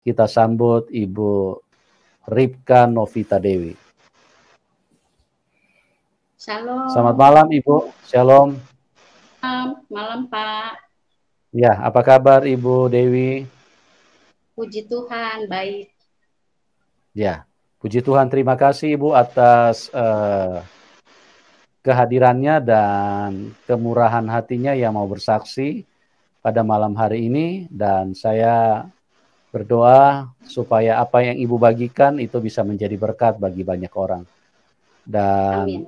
kita sambut Ibu Ripka Novita Dewi. Shalom. Selamat malam Ibu, Shalom. Malam Pak. Ya, apa kabar Ibu Dewi? Puji Tuhan, baik. Ya, puji Tuhan, terima kasih Ibu atas kehadirannya dan kemurahan hatinya yang mau bersaksi pada malam hari ini, dan saya berdoa supaya apa yang Ibu bagikan itu bisa menjadi berkat bagi banyak orang. Dan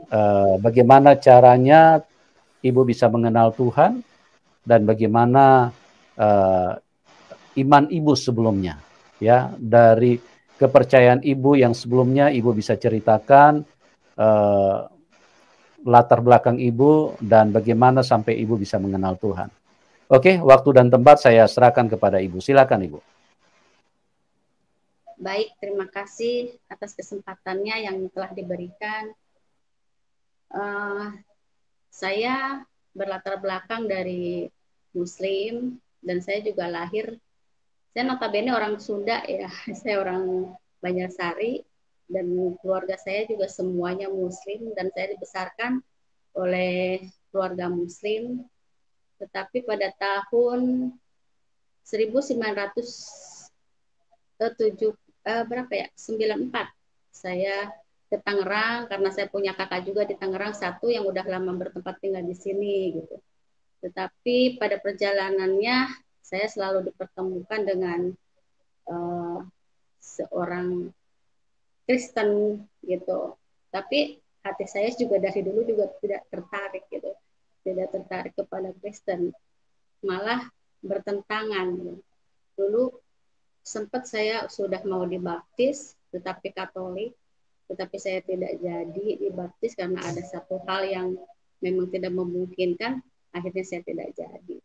bagaimana caranya Ibu bisa mengenal Tuhan dan bagaimana iman Ibu sebelumnya, ya, dari kepercayaan Ibu yang sebelumnya Ibu bisa ceritakan latar belakang Ibu dan bagaimana sampai Ibu bisa mengenal Tuhan. Oke, waktu dan tempat saya serahkan kepada Ibu. Silakan Ibu. Baik, terima kasih atas kesempatannya yang telah diberikan. Saya berlatar belakang dari Muslim dan saya juga lahir. Saya notabene orang Sunda ya, saya orang Banjarsari dan keluarga saya juga semuanya Muslim dan saya dibesarkan oleh keluarga Muslim. Tetapi pada tahun 1994 saya ke Tangerang karena saya punya kakak juga di Tangerang satu yang udah lama bertempat tinggal di sini gitu. Tetapi pada perjalanannya saya selalu dipertemukan dengan seorang Kristen gitu. Tapi hati saya juga dari dulu juga tidak tertarik gitu. Tidak tertarik kepada Kristen. Malah bertentangan. Dulu sempat saya sudah mau dibaptis, tetapi Katolik, tetapi saya tidak jadi dibaptis karena ada satu hal yang memang tidak memungkinkan, akhirnya saya tidak jadi.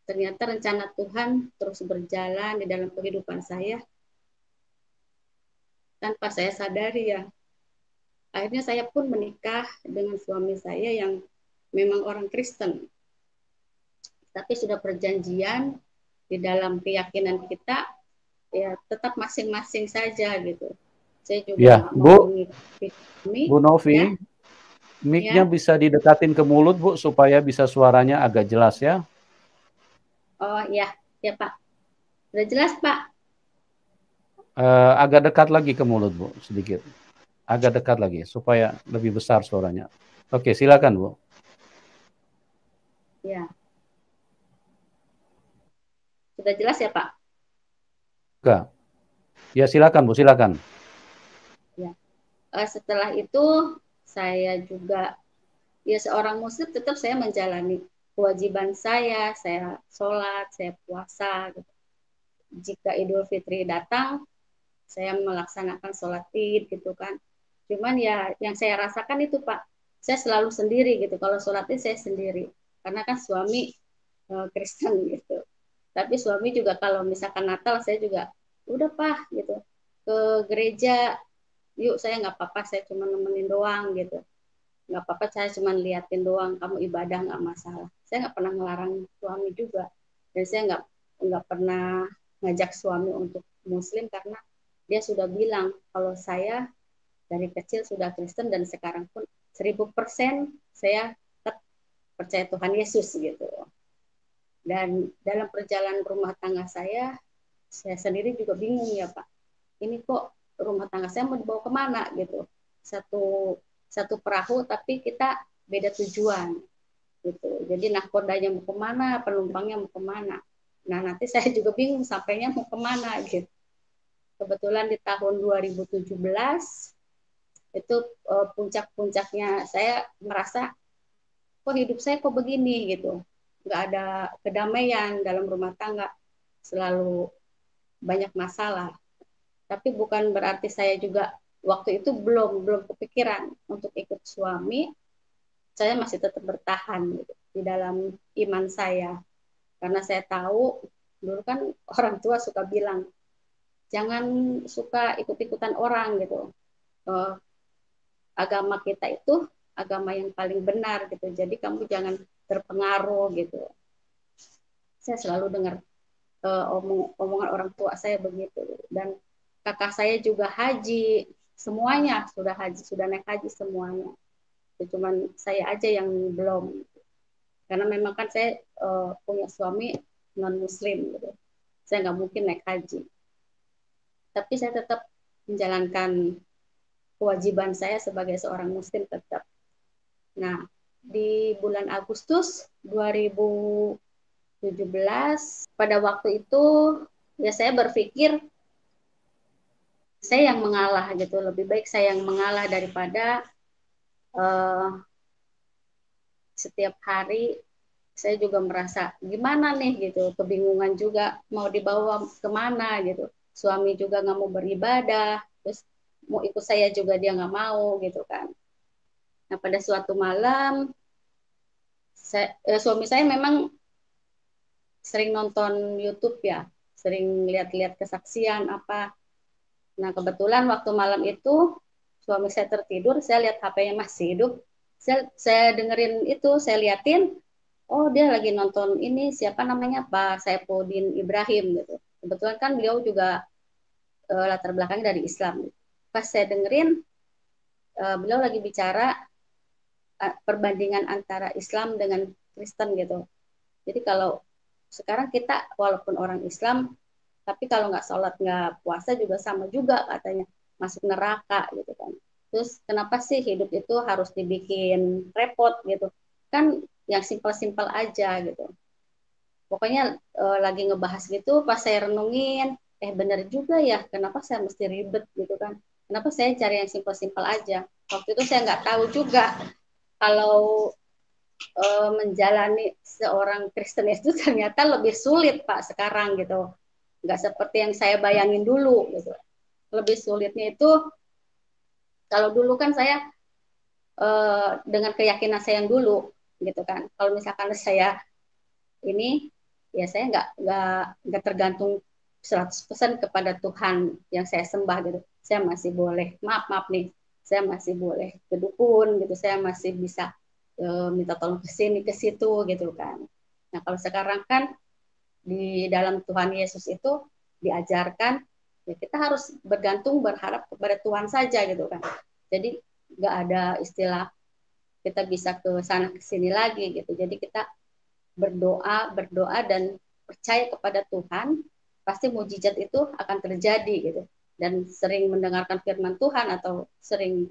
Ternyata rencana Tuhan terus berjalan di dalam kehidupan saya tanpa saya sadari ya. Akhirnya saya pun menikah dengan suami saya yang memang orang Kristen. Tapi sudah perjanjian di dalam keyakinan kita ya tetap masing-masing saja gitu. Saya juga Ya, mau Bu Novi, ya. mic-nya bisa didekatin ke mulut Bu supaya bisa suaranya agak jelas ya. Oh ya, ya Pak. Sudah jelas Pak? Agak dekat lagi ke mulut Bu, sedikit. Agak dekat lagi supaya lebih besar suaranya. Oke, silakan Bu. Ya. Sudah jelas ya Pak? Enggak. Ya silakan Bu, silakan. Ya. Setelah itu saya juga ya seorang muslim tetap saya menjalani kewajiban saya sholat, saya puasa. Gitu. Jika Idul Fitri datang, saya melaksanakan sholat id gitu kan. Cuman ya yang saya rasakan itu Pak, saya selalu sendiri gitu. Kalau sholat id saya sendiri, karena kan suami Kristen gitu. Tapi suami juga kalau misalkan Natal saya juga udah Pak gitu ke gereja, yuk saya nggak apa-apa, saya cuma nemenin doang gitu, nggak apa-apa saya cuma liatin doang, kamu ibadah nggak masalah. Saya nggak pernah ngelarang suami juga, dan saya nggak pernah ngajak suami untuk Muslim karena dia sudah bilang kalau saya dari kecil sudah Kristen dan sekarang pun 1000% saya tetap percaya Tuhan Yesus gitu. Dan dalam perjalanan rumah tangga saya sendiri juga bingung ya Pak. Ini kok rumah tangga saya mau dibawa kemana gitu. Satu perahu tapi kita beda tujuan gitu. Jadi nahkodanya mau kemana, penumpangnya mau kemana. Nah nanti saya juga bingung sampainya mau kemana gitu. Kebetulan di tahun 2017 itu puncak-puncaknya saya merasa kok hidup saya kok begini gitu, nggak ada kedamaian dalam rumah tangga, selalu banyak masalah. Tapi bukan berarti saya juga waktu itu belum kepikiran untuk ikut suami. Saya masih tetap bertahan gitu, di dalam iman saya, karena saya tahu dulu kan orang tua suka bilang jangan suka ikut-ikutan orang gitu. Agama kita itu agama yang paling benar gitu, jadi kamu jangan terpengaruh gitu. Saya selalu dengar omongan orang tua saya begitu. Dan kakak saya juga haji, semuanya sudah haji, sudah naik haji semuanya. Cuman saya aja yang belum, karena memang kan saya punya suami non muslim gitu, saya nggak mungkin naik haji, tapi saya tetap menjalankan kewajiban saya sebagai seorang muslim tetap. Nah, di bulan Agustus 2017 pada waktu itu ya saya berpikir saya yang mengalah gitu, lebih baik saya yang mengalah daripada uh, setiap hari saya juga merasa gimana nih gitu, kebingungan juga mau dibawa kemana gitu, suami juga nggak mau beribadah, terus mau ikut saya juga dia nggak mau gitu kan. Nah pada suatu malam suami saya memang sering nonton YouTube ya, sering lihat-lihat kesaksian apa. Nah kebetulan waktu malam itu suami saya tertidur, saya lihat HP-nya masih hidup, saya dengerin itu, saya liatin, oh dia lagi nonton ini siapa namanya Pak Saifuddin Ibrahim gitu. Kebetulan kan beliau juga latar belakangnya dari Islam. Pas saya dengerin beliau lagi bicara perbandingan antara Islam dengan Kristen gitu. Jadi kalau sekarang kita walaupun orang Islam, tapi kalau nggak sholat nggak puasa juga sama juga katanya masuk neraka gitu kan. Terus kenapa sih hidup itu harus dibikin repot gitu? Kan yang simpel-simpel aja gitu. Pokoknya lagi ngebahas gitu, pas saya renungin, bener juga ya, kenapa saya mesti ribet gitu kan? Kenapa saya cari yang simpel-simpel aja? Waktu itu saya nggak tahu juga kalau menjalani seorang Kristen itu ternyata lebih sulit Pak sekarang gitu. Nggak seperti yang saya bayangin dulu gitu. Lebih sulitnya itu kalau dulu kan saya dengan keyakinan saya yang dulu gitu kan. Kalau misalkan saya ini ya saya nggak tergantung 100% kepada Tuhan yang saya sembah gitu. Saya masih boleh maaf nih, saya masih boleh ke dukun gitu, saya masih bisa minta tolong ke sini ke situ gitu kan. Nah kalau sekarang kan di dalam Tuhan Yesus itu diajarkan ya kita harus bergantung berharap kepada Tuhan saja gitu kan. Jadi nggak ada istilah kita bisa ke sana ke sini lagi gitu. Jadi kita berdoa dan percaya kepada Tuhan, pasti mujizat itu akan terjadi gitu. Dan sering mendengarkan firman Tuhan atau sering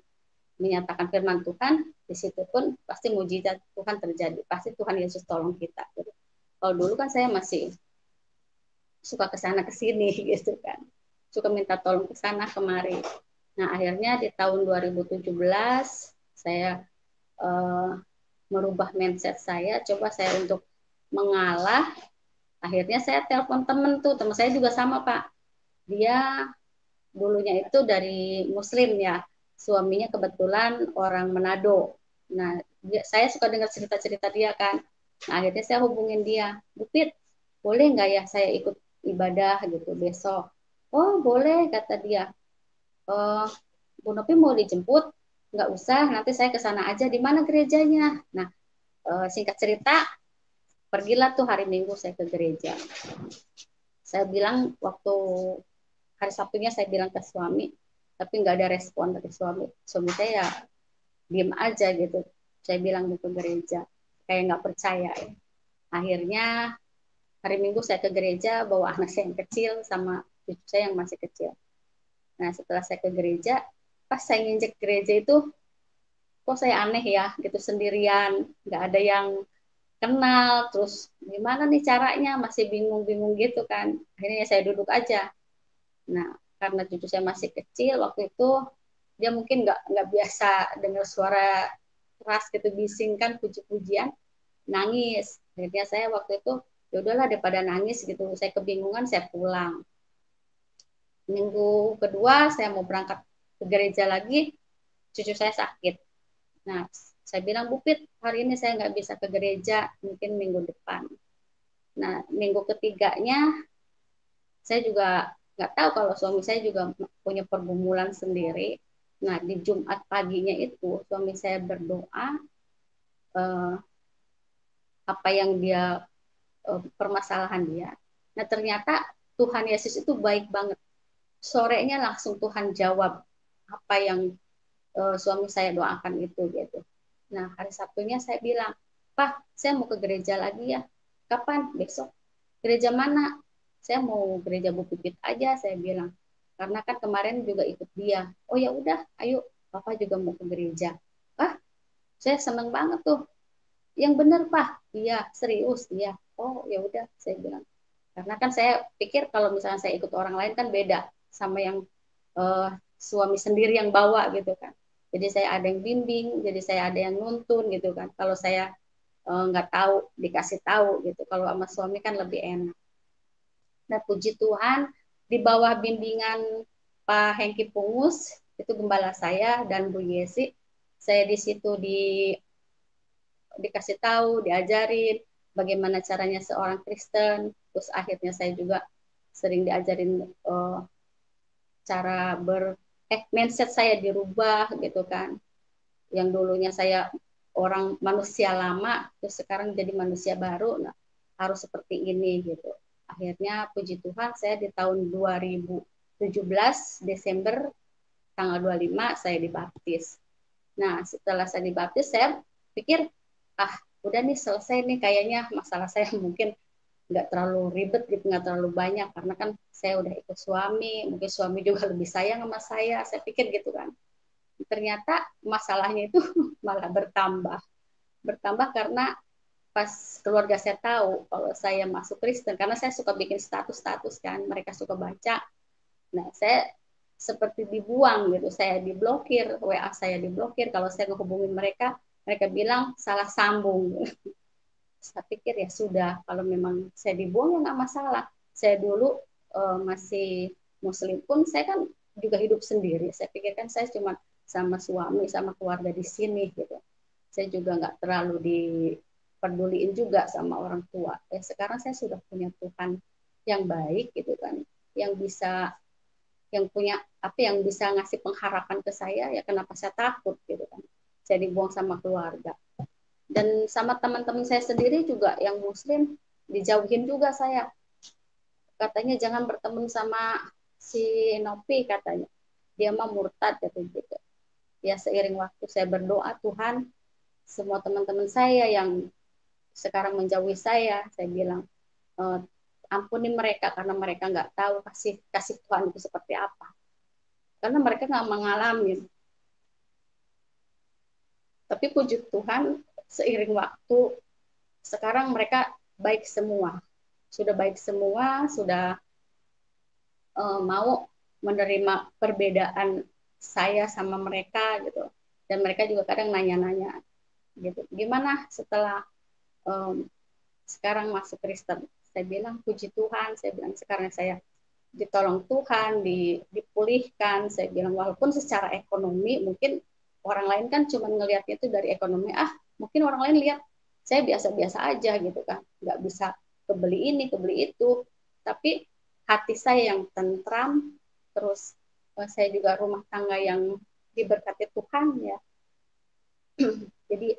menyatakan firman Tuhan, di situ pun pasti mujizat Tuhan terjadi. Pasti Tuhan Yesus tolong kita. Gitu. Kalau dulu kan saya masih suka ke sana ke sini gitu kan. Suka minta tolong ke sana kemari. Nah, akhirnya di tahun 2017 saya merubah mindset saya, coba saya untuk mengalah. Akhirnya saya telepon temen tuh, teman saya juga sama Pak. Dia dulunya itu dari Muslim ya, suaminya kebetulan orang Manado. Nah, saya suka dengar cerita-cerita dia kan. Nah, akhirnya saya hubungin dia, Bupit, boleh nggak ya saya ikut ibadah gitu besok? Oh boleh kata dia. Oh, Bu Nopi mau dijemput? Nggak usah, nanti saya ke sana aja. Di mana gerejanya? Nah, singkat cerita, pergilah tuh hari Minggu saya ke gereja. Saya bilang waktu hari Sabtunya saya bilang ke suami, tapi nggak ada respon dari suami. Suami saya ya diem aja gitu. Saya bilang mau ke gereja, kayak nggak percaya. Ya. Akhirnya hari Minggu saya ke gereja bawa anak saya yang kecil sama cucu saya yang masih kecil. Nah setelah saya ke gereja, pas saya nginjek gereja itu, kok saya aneh ya gitu sendirian, nggak ada yang kenal, terus gimana nih caranya, masih bingung-bingung gitu kan. Akhirnya saya duduk aja. Nah, karena cucu saya masih kecil waktu itu, dia mungkin nggak biasa dengar suara keras gitu, bising kan, puji-pujian, nangis. Akhirnya saya waktu itu, ya udahlah daripada nangis gitu, saya kebingungan, saya pulang. Minggu kedua saya mau berangkat ke gereja lagi, cucu saya sakit. Nah, saya bilang, Bupit, hari ini saya nggak bisa ke gereja, mungkin minggu depan. Nah, minggu ketiganya saya juga nggak tahu kalau suami saya juga punya pergumulan sendiri. Nah, di Jumat paginya itu suami saya berdoa apa yang dia permasalahan dia. Nah ternyata Tuhan Yesus itu baik banget. Sorenya langsung Tuhan jawab apa yang suami saya doakan itu gitu. Nah hari Sabtunya saya bilang, Pak, saya mau ke gereja lagi ya. Kapan? Besok. Gereja mana? Saya mau gereja Bu Pipit aja, saya bilang. Karena kan kemarin juga ikut dia. Oh ya udah, ayo, Papa juga mau ke gereja. Ah, saya seneng banget tuh. Yang benar, Pak. Iya, serius, iya. Oh ya udah, saya bilang. Karena kan saya pikir kalau misalnya saya ikut orang lain kan beda sama yang uh, suami sendiri yang bawa gitu kan. Jadi saya ada yang bimbing, jadi saya ada yang nuntun gitu kan. Kalau saya nggak tahu, dikasih tahu gitu. Kalau sama suami kan lebih enak. Nah puji Tuhan, di bawah bimbingan Pak Hengki Pungus, itu gembala saya dan Bu Yesi, saya di situ dikasih tahu, diajarin bagaimana caranya seorang Kristen. Terus akhirnya saya juga sering diajarin cara mindset saya dirubah gitu kan. Yang dulunya saya orang manusia lama, terus sekarang jadi manusia baru. Nah, harus seperti ini gitu. Akhirnya puji Tuhan saya di tahun 2017 Desember tanggal 25 saya dibaptis. Nah, setelah saya dibaptis, saya pikir, ah, udah nih selesai nih kayaknya masalah saya mungkin nggak terlalu ribet gitu, nggak terlalu banyak karena kan saya udah ikut suami, mungkin suami juga lebih sayang sama saya pikir gitu kan. Ternyata masalahnya itu malah bertambah karena pas keluarga saya tahu kalau saya masuk Kristen, karena saya suka bikin status-status kan, mereka suka baca. Nah, saya seperti dibuang gitu, saya diblokir, WA saya diblokir, kalau saya ngehubungin mereka, mereka bilang salah sambung. Saya pikir ya sudah, kalau memang saya dibuang ya nggak masalah. Saya dulu masih Muslim pun, saya kan juga hidup sendiri. Saya pikir kan saya cuma sama suami, sama keluarga di sini gitu. Saya juga nggak terlalu diperduliin juga sama orang tua. Sekarang saya sudah punya Tuhan yang baik gitu kan, yang bisa yang punya apa yang bisa ngasih pengharapan ke saya, ya kenapa saya takut gitu kan. Saya dibuang sama keluarga. Dan sama teman-teman saya sendiri juga yang muslim dijauhin juga saya. Katanya jangan berteman sama si Nopi katanya. Dia mah murtad gitu. Ya seiring waktu saya berdoa, Tuhan, semua teman-teman saya yang sekarang menjauhi saya bilang, ampuni mereka karena mereka nggak tahu kasih kasih Tuhan itu seperti apa. Karena mereka nggak mengalami. Tapi puji Tuhan, seiring waktu, sekarang mereka baik semua. Sudah baik semua, sudah mau menerima perbedaan saya sama mereka gitu. Dan mereka juga kadang nanya-nanya gitu. Gimana setelah um, sekarang masuk Kristen? Saya bilang puji Tuhan, saya bilang sekarang saya ditolong Tuhan, dipulihkan. Saya bilang walaupun secara ekonomi mungkin orang lain kan cuma ngelihatnya itu dari ekonomi. Mungkin orang lain lihat saya biasa-biasa aja gitu kan, nggak bisa kebeli ini, kebeli itu. Tapi hati saya yang tentram, terus saya juga rumah tangga yang diberkati Tuhan ya. Jadi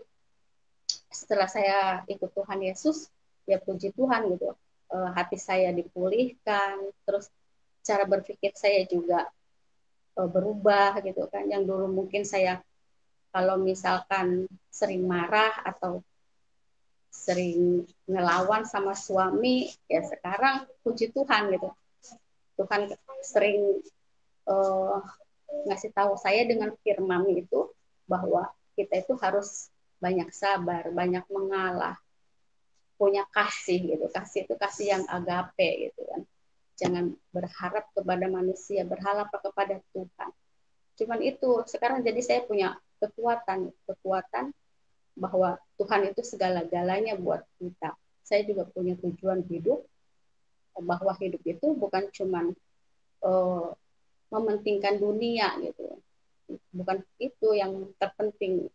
setelah saya ikut Tuhan Yesus, ya puji Tuhan gitu, hati saya dipulihkan, terus cara berpikir saya juga berubah gitu kan. Yang dulu mungkin saya kalau misalkan sering marah atau sering ngelawan sama suami, ya sekarang puji Tuhan gitu. Tuhan sering uh, ngasih tahu saya dengan firman itu bahwa kita itu harus banyak sabar, banyak mengalah, punya kasih gitu. Kasih itu kasih yang agape gitu kan. Jangan berharap kepada manusia, berharap kepada Tuhan. Cuman itu sekarang jadi saya punya kekuatan bahwa Tuhan itu segala-galanya buat kita. Saya juga punya tujuan hidup, bahwa hidup itu bukan cuman uh, mementingkan dunia gitu. Bukan itu yang terpenting.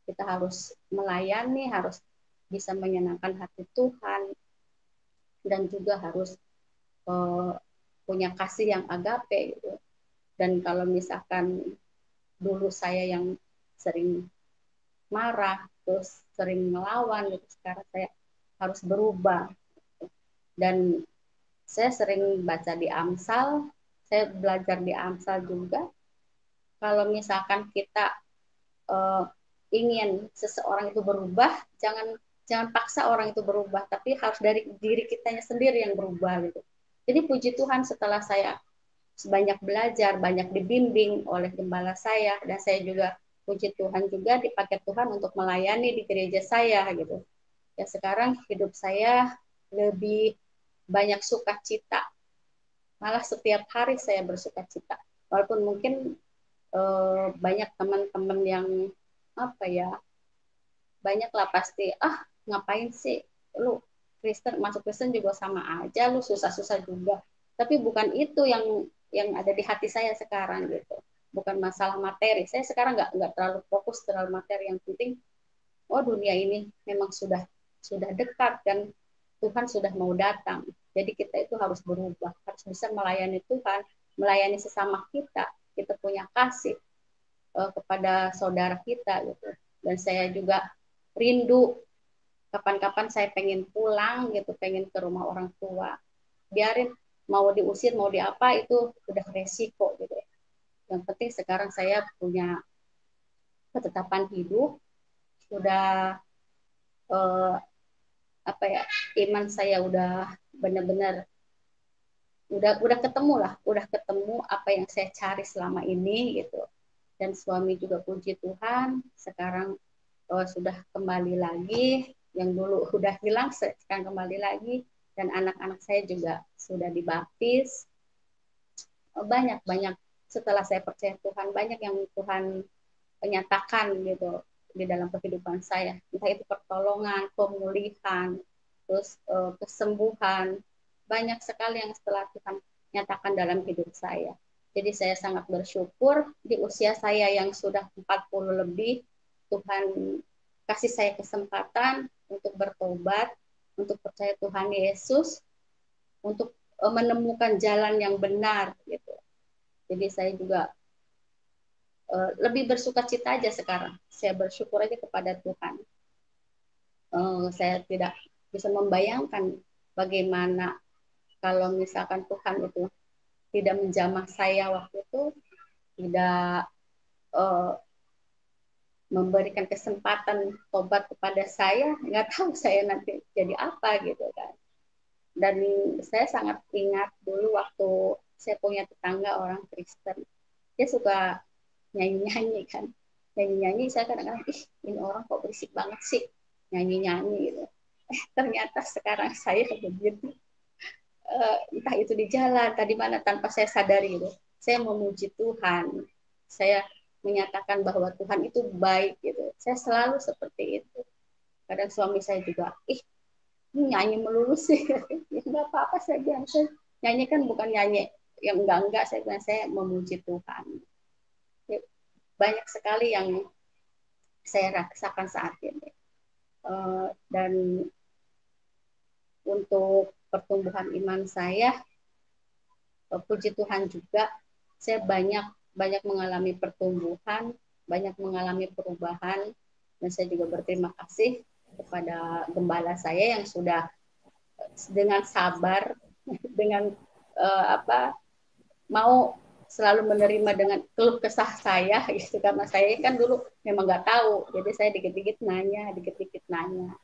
Kita harus melayani, harus bisa menyenangkan hati Tuhan, dan juga harus uh, punya kasih yang agape gitu. Dan kalau misalkan dulu saya yang sering marah, terus sering melawan gitu, sekarang saya harus berubah. Dan saya sering baca di Amsal, saya belajar di Amsal juga. Kalau misalkan kita uh, ingin seseorang itu berubah, jangan jangan paksa orang itu berubah, tapi harus dari diri kitanya sendiri yang berubah gitu. Jadi puji Tuhan setelah saya banyak belajar, banyak dibimbing oleh gembala saya, dan saya juga puji Tuhan juga dipakai Tuhan untuk melayani di gereja saya gitu. Ya sekarang hidup saya lebih banyak sukacita, malah setiap hari saya bersukacita. Walaupun mungkin banyak teman-teman yang apa ya, banyak lah pasti ngapain sih lu Kristen, masuk Kristen juga sama aja, lu susah-susah juga. Tapi bukan itu yang ada di hati saya sekarang gitu, bukan masalah materi. Saya sekarang nggak terlalu fokus terlalu materi, yang penting oh dunia ini memang sudah dekat dan Tuhan sudah mau datang. Jadi kita itu harus berubah, harus bisa melayani Tuhan, melayani sesama kita. Kita punya kasih kepada saudara kita gitu. Dan saya juga rindu kapan-kapan saya pengen pulang gitu, pengen ke rumah orang tua. Biarin mau diusir mau diapa itu udah resiko gitu. Yang penting sekarang saya punya ketetapan hidup, sudah eh, apa ya, iman saya udah benar-benar udah ketemu lah, udah ketemu apa yang saya cari selama ini gitu. Dan suami juga puji Tuhan sekarang sudah kembali lagi, yang dulu udah hilang sekarang kembali lagi, dan anak-anak saya juga sudah dibaptis. Banyak banyak setelah saya percaya Tuhan, banyak yang Tuhan menyatakan gitu di dalam kehidupan saya, entah itu pertolongan, pemulihan, terus kesembuhan, banyak sekali yang setelah Tuhan nyatakan dalam hidup saya. Jadi saya sangat bersyukur di usia saya yang sudah 40 lebih, Tuhan kasih saya kesempatan untuk bertobat, untuk percaya Tuhan Yesus, untuk menemukan jalan yang benar gitu. Jadi saya juga lebih bersuka cita aja sekarang. Saya bersyukur aja kepada Tuhan. Saya tidak bisa membayangkan bagaimana kalau misalkan Tuhan itu tidak menjamah saya waktu itu, tidak uh, memberikan kesempatan tobat kepada saya, nggak tahu saya nanti jadi apa gitu kan. Dan saya sangat ingat dulu waktu saya punya tetangga orang Kristen, dia suka nyanyi-nyanyi kan, nyanyi-nyanyi, saya kadang-kadang ini orang kok berisik banget sih nyanyi-nyanyi gitu. Ternyata sekarang saya begitu, entah itu di jalan tadi mana tanpa saya sadari gitu, saya memuji Tuhan, saya menyatakan bahwa Tuhan itu baik gitu, saya selalu seperti itu. Kadang suami saya juga nyanyi melulu sih. Ya nggak apa-apa, saya bilang saya nyanyi kan bukan nyanyi yang enggak, saya bilang saya memuji Tuhan. Ya, banyak sekali yang saya rasakan saat ini. Dan untuk pertumbuhan iman saya, puji Tuhan juga, saya banyak banyak mengalami pertumbuhan, banyak mengalami perubahan, dan saya juga berterima kasih kepada gembala saya yang sudah dengan sabar, dengan apa, mau selalu menerima dengan keluh kesah saya gitu, karena saya kan dulu memang nggak tahu, jadi saya dikit-dikit nanya, dikit-dikit nanya.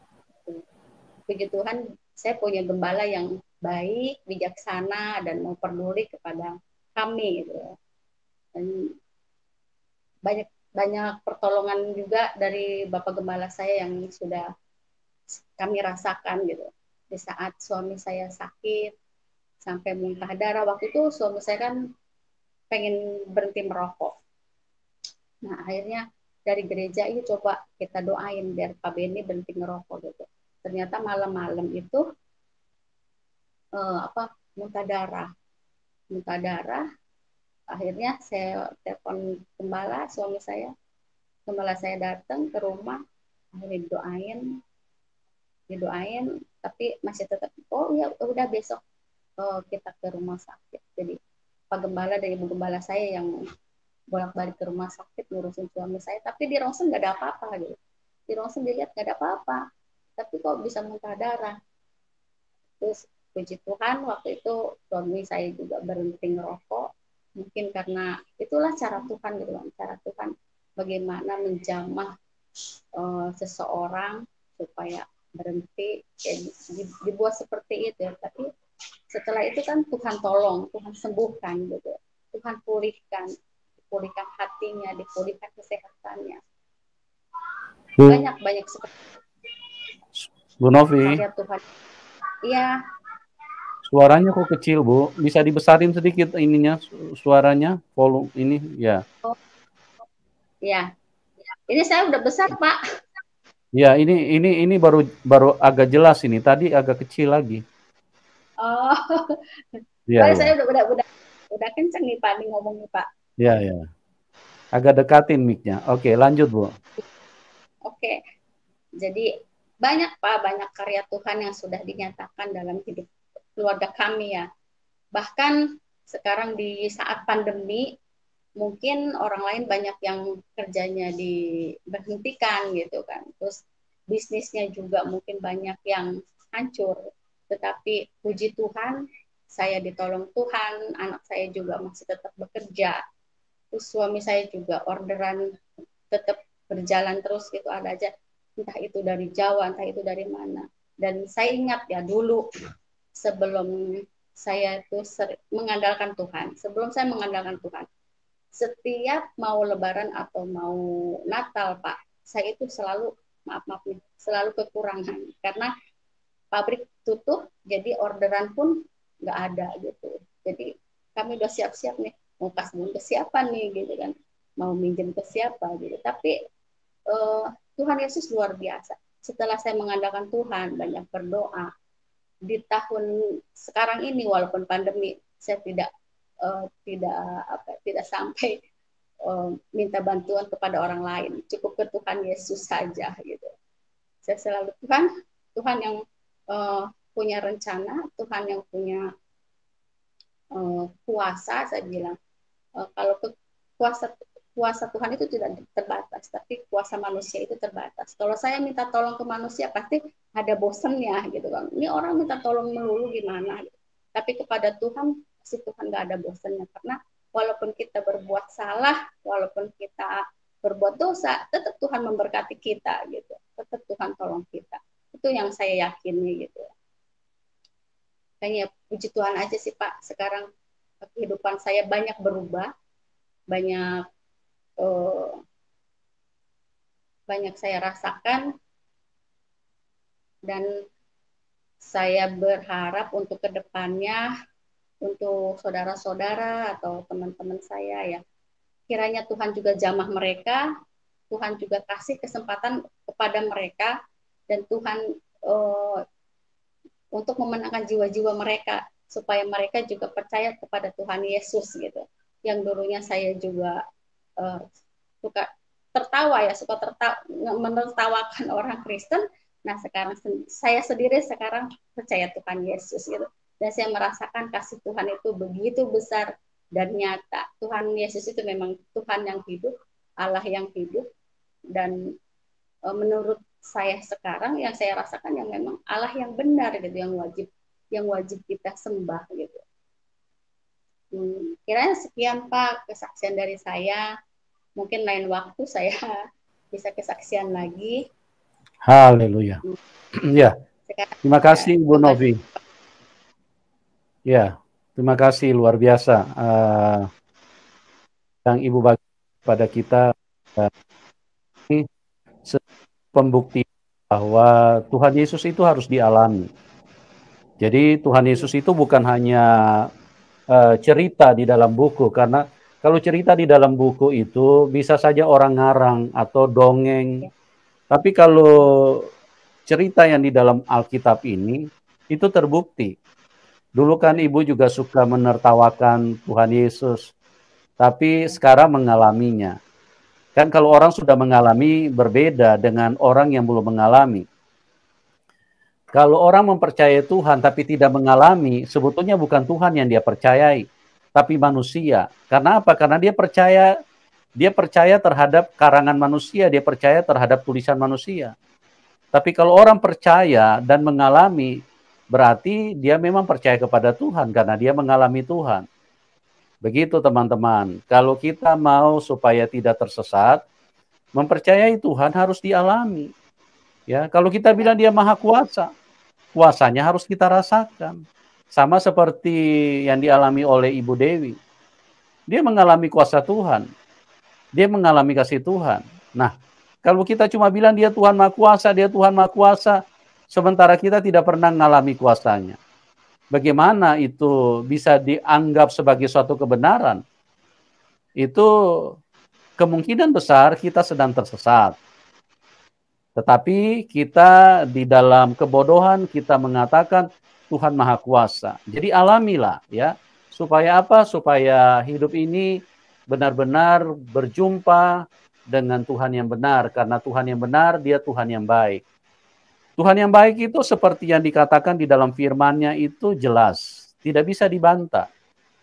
Puji Tuhan, saya punya gembala yang baik, bijaksana, dan mau peduli kepada kami gitu. Dan banyak banyak pertolongan juga dari Bapak Gembala saya yang sudah kami rasakan gitu. Di saat suami saya sakit sampai muntah darah, waktu itu suami saya kan pengen berhenti merokok. Nah akhirnya dari gereja ini coba kita doain biar Pak Beni berhenti ngerokok gitu. Ternyata malam-malam itu apa, muntah darah. Akhirnya saya telepon gembala saya datang ke rumah, akhirnya didoain, tapi masih tetap ya udah besok kita ke rumah sakit. Jadi Pak Gembala dan Ibu Gembala saya yang bolak-balik ke rumah sakit ngurusin suami saya, tapi di rongsen nggak ada apa-apa gitu. Di rongsen dilihat nggak ada apa-apa, tapi kok bisa muntah darah. Terus puji Tuhan waktu itu suami saya juga berhenti ngerokok. Mungkin karena itulah cara Tuhan gitu kan, cara Tuhan bagaimana menjamah seseorang supaya berhenti, kayak dibuat seperti itu ya. Tapi setelah itu kan Tuhan tolong, Tuhan sembuhkan gitu, Tuhan pulihkan hatinya, dipulihkan kesehatannya. Banyak seperti Bu Novi, karya Tuhan. Iya. Suaranya kok kecil, Bu? Bisa dibesarin sedikit ininya, suaranya, volume ini, ya. Oh, ya. Ini saya udah besar, Pak. Ya, ini baru agak jelas ini. Tadi agak kecil lagi. Oh. Iya, ya. Saya udah kenceng nih, Pak, nih ngomongnya, Pak. Iya, ya. Agak dekatin mic-nya. Oke, lanjut, Bu. Oke. Jadi banyak, Pak, banyak karya Tuhan yang sudah dinyatakan dalam hidup keluarga kami ya. Bahkan sekarang di saat pandemi, mungkin orang lain banyak yang kerjanya diberhentikan gitu kan. Terus bisnisnya juga mungkin banyak yang hancur. Tetapi puji Tuhan, saya ditolong Tuhan, anak saya juga masih tetap bekerja. Terus suami saya juga orderan tetap berjalan terus gitu, ada aja, entah itu dari Jawa, entah itu dari mana. Dan saya ingat ya dulu sebelum saya itu mengandalkan Tuhan, sebelum saya mengandalkan Tuhan, setiap mau Lebaran atau mau Natal, Pak, saya itu selalu maaf nih, selalu kekurangan karena pabrik tutup, jadi orderan pun nggak ada gitu. Jadi kami udah siap-siap nih, mau kasih ke siapa nih gitu kan, mau minjem ke siapa gitu. Tapi Tuhan Yesus luar biasa. Setelah saya mengandalkan Tuhan, banyak berdoa, di tahun sekarang ini walaupun pandemi, saya tidak sampai minta bantuan kepada orang lain, cukup ke Tuhan Yesus saja gitu. Saya selalu Tuhan yang punya rencana, Tuhan yang punya kuasa. Saya bilang kalau kuasa Tuhan itu tidak terbatas, tapi kuasa manusia itu terbatas. Kalau saya minta tolong ke manusia, pasti ada bosennya gitu kan. Ini orang minta tolong melulu gimana? Tapi kepada Tuhan, pasti Tuhan nggak ada bosennya. Karena walaupun kita berbuat salah, walaupun kita berbuat dosa, tetap Tuhan memberkati kita gitu. Tetap Tuhan tolong kita. Itu yang saya yakini gitu. Kayaknya puji Tuhan aja sih Pak. Sekarang kehidupan saya banyak berubah, banyak saya rasakan, dan saya berharap untuk kedepannya, untuk saudara-saudara atau teman-teman saya ya, kiranya Tuhan juga jamah mereka, Tuhan juga kasih kesempatan kepada mereka, dan Tuhan untuk memenangkan jiwa-jiwa mereka, supaya mereka juga percaya kepada Tuhan Yesus gitu. Yang dulunya saya juga suka menertawakan orang Kristen. Nah sekarang saya sendiri sekarang percaya Tuhan Yesus gitu, dan saya merasakan kasih Tuhan itu begitu besar dan nyata. Tuhan Yesus itu memang Tuhan yang hidup, Allah yang hidup, dan menurut saya sekarang yang saya rasakan yang memang Allah yang benar gitu, yang wajib kita sembah gitu. Kiranya sekian Pak kesaksian dari saya. Mungkin lain waktu saya bisa kesaksian lagi. Haleluya. Ya, terima kasih Bu Novi. Ya, terima kasih luar biasa yang Ibu bagi pada kita. Ini pembuktian bahwa Tuhan Yesus itu harus dialami. Jadi Tuhan Yesus itu bukan hanya cerita di dalam buku, karena kalau cerita di dalam buku itu bisa saja orang ngarang atau dongeng. Tapi kalau cerita yang di dalam Alkitab ini itu terbukti. Dulu kan Ibu juga suka menertawakan Tuhan Yesus, tapi sekarang mengalaminya. Kan kalau orang sudah mengalami berbeda dengan orang yang belum mengalami. Kalau orang mempercayai Tuhan tapi tidak mengalami, sebetulnya bukan Tuhan yang dia percayai, tapi manusia. Karena apa? Karena dia percaya terhadap karangan manusia, dia percaya terhadap tulisan manusia. Tapi kalau orang percaya dan mengalami, berarti dia memang percaya kepada Tuhan karena dia mengalami Tuhan. Begitu teman-teman, kalau kita mau supaya tidak tersesat, mempercayai Tuhan harus dialami. Ya, kalau kita bilang dia maha kuasa, kuasanya harus kita rasakan. Sama seperti yang dialami oleh Ibu Dewi. Dia mengalami kuasa Tuhan. Dia mengalami kasih Tuhan. Nah, kalau kita cuma bilang dia Tuhan Maha Kuasa, dia Tuhan Maha Kuasa, sementara kita tidak pernah mengalami kuasanya. Bagaimana itu bisa dianggap sebagai suatu kebenaran? Itu kemungkinan besar kita sedang tersesat. Tetapi kita di dalam kebodohan kita mengatakan Tuhan Maha Kuasa. Jadi alamilah ya. Supaya apa? Supaya hidup ini benar-benar berjumpa dengan Tuhan yang benar. Karena Tuhan yang benar, dia Tuhan yang baik. Tuhan yang baik itu seperti yang dikatakan di dalam firman-Nya itu jelas. Tidak bisa dibantah.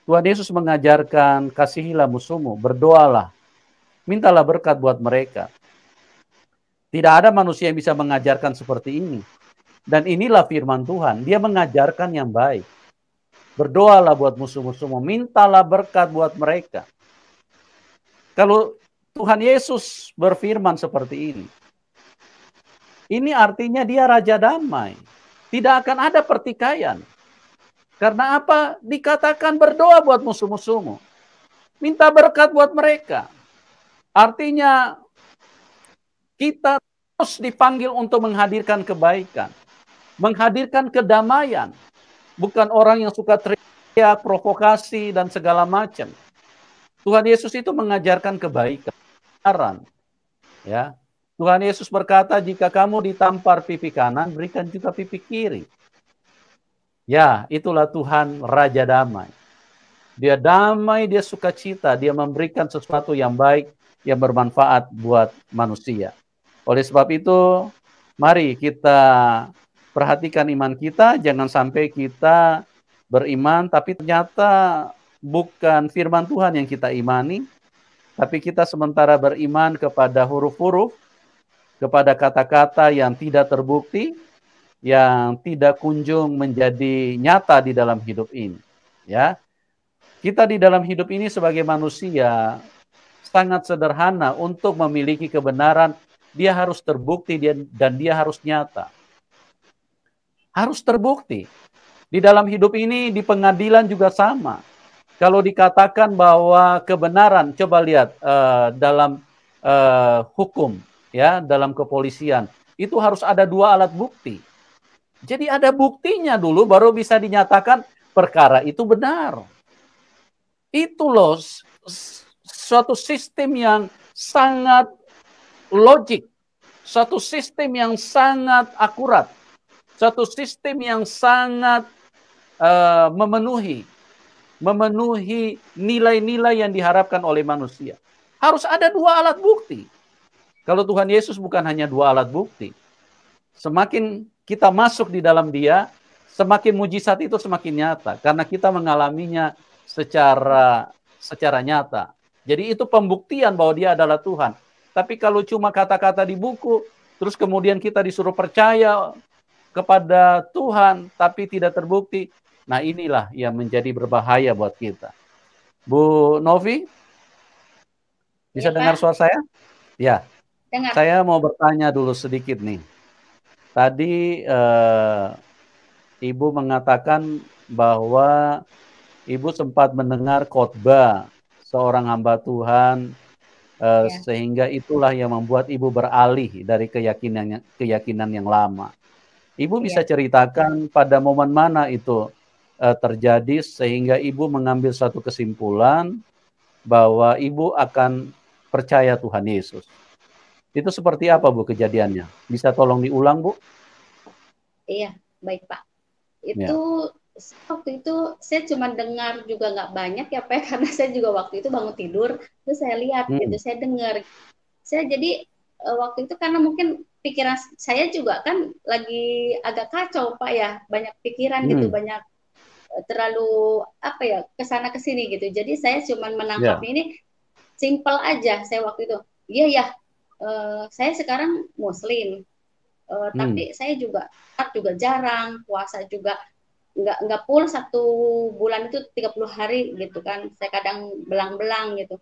Tuhan Yesus mengajarkan, kasihilah musuhmu, berdoalah, mintalah berkat buat mereka. Tidak ada manusia yang bisa mengajarkan seperti ini. Dan inilah firman Tuhan. Dia mengajarkan yang baik. Berdoalah buat musuh-musuhmu. Mintalah berkat buat mereka. Kalau Tuhan Yesus berfirman seperti ini artinya dia Raja Damai. Tidak akan ada pertikaian. Karena apa? Dikatakan berdoa buat musuh-musuhmu. Minta berkat buat mereka. Artinya kita terus dipanggil untuk menghadirkan kebaikan. Menghadirkan kedamaian. Bukan orang yang suka teriak, provokasi, dan segala macam. Tuhan Yesus itu mengajarkan kebaikan. Ya. Tuhan Yesus berkata, jika kamu ditampar pipi kanan, berikan juga pipi kiri. Ya, itulah Tuhan Raja Damai. Dia damai, dia sukacita, dia memberikan sesuatu yang baik, yang bermanfaat buat manusia. Oleh sebab itu, mari kita perhatikan iman kita, jangan sampai kita beriman, tapi ternyata bukan firman Tuhan yang kita imani, tapi kita sementara beriman kepada huruf-huruf, kepada kata-kata yang tidak terbukti, yang tidak kunjung menjadi nyata di dalam hidup ini. Ya, kita di dalam hidup ini sebagai manusia sangat sederhana untuk memiliki kebenaran. Dia harus terbukti dan dia harus nyata. Harus terbukti. Di dalam hidup ini, di pengadilan juga sama. Kalau dikatakan bahwa kebenaran, coba lihat dalam hukum, ya, dalam kepolisian, itu harus ada dua alat bukti. Jadi ada buktinya dulu, baru bisa dinyatakan perkara itu benar. Itu loh suatu sistem yang sangat logik, suatu sistem yang sangat akurat, suatu sistem yang sangat memenuhi nilai-nilai yang diharapkan oleh manusia. Harus ada dua alat bukti. Kalau Tuhan Yesus bukan hanya dua alat bukti. Semakin kita masuk di dalam dia, semakin mujizat itu semakin nyata. Karena kita mengalaminya secara nyata. Jadi itu pembuktian bahwa dia adalah Tuhan. Tapi kalau cuma kata-kata di buku, terus kemudian kita disuruh percaya kepada Tuhan, tapi tidak terbukti, nah inilah yang menjadi berbahaya buat kita. Bu Novi, bisa Ya, dengar Pak. suara saya? Ya, Dengar. saya mau bertanya dulu sedikit nih. Tadi Ibu mengatakan bahwa Ibu sempat mendengar khotbah seorang hamba Tuhan, Ya. sehingga itulah yang membuat Ibu beralih dari keyakinan yang lama. Ibu bisa Ya. ceritakan pada momen mana itu terjadi sehingga Ibu mengambil satu kesimpulan bahwa Ibu akan percaya Tuhan Yesus. Itu seperti apa, Bu, kejadiannya? Bisa tolong diulang, Bu? Iya, baik Pak. Ya. Itu waktu itu saya cuma dengar juga nggak banyak ya Pak, karena saya juga waktu itu bangun tidur, terus saya lihat gitu, saya dengar. Saya jadi waktu itu karena mungkin pikiran saya juga kan lagi agak kacau Pak ya, banyak pikiran gitu, banyak terlalu apa ya, kesana kesini gitu. Jadi saya cuma menangkap ini simple aja saya waktu itu. Iya ya, saya sekarang Muslim. Hmm. Tapi saya juga jarang, puasa juga nggak full 1 bulan itu 30 hari gitu kan. Saya kadang belang-belang gitu.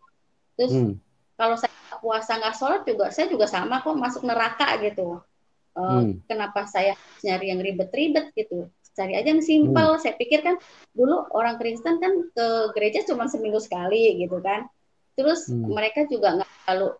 Terus Hmm. kalau saya puasa nggak sholat juga, saya juga sama kok masuk neraka gitu. Hmm. Kenapa saya nyari yang ribet-ribet gitu? Cari aja yang Hmm. simpel. Saya pikir kan dulu orang Kristen kan ke gereja cuma seminggu sekali gitu kan. Terus Hmm. mereka juga nggak lalu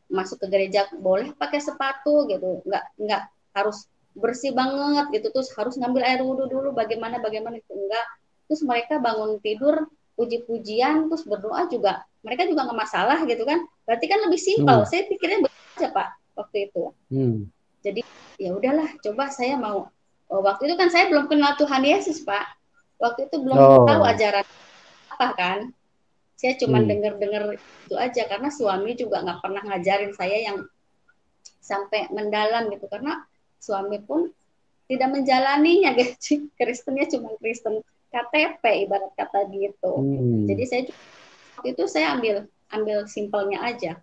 masuk ke gereja boleh pakai sepatu gitu, nggak harus bersih banget gitu, terus harus ngambil air wudhu dulu, bagaimana bagaimana itu enggak. Terus mereka bangun tidur puji-pujian terus berdoa juga, mereka juga nggak masalah gitu kan, berarti kan lebih simpel. Hmm. Saya pikirnya begitu aja Pak waktu itu. Hmm. Jadi ya udahlah, coba saya mau, waktu itu kan saya belum kenal Tuhan Yesus Pak, waktu itu belum tahu Oh. ajaran apa kan, saya cuma Hmm. dengar-dengar itu aja karena suami juga nggak pernah ngajarin saya yang sampai mendalam gitu, karena suami pun tidak menjalaninya gitu. Kristennya cuma Kristen KTP ibarat kata gitu. Jadi Hmm. saya waktu itu saya ambil ambil simpelnya aja,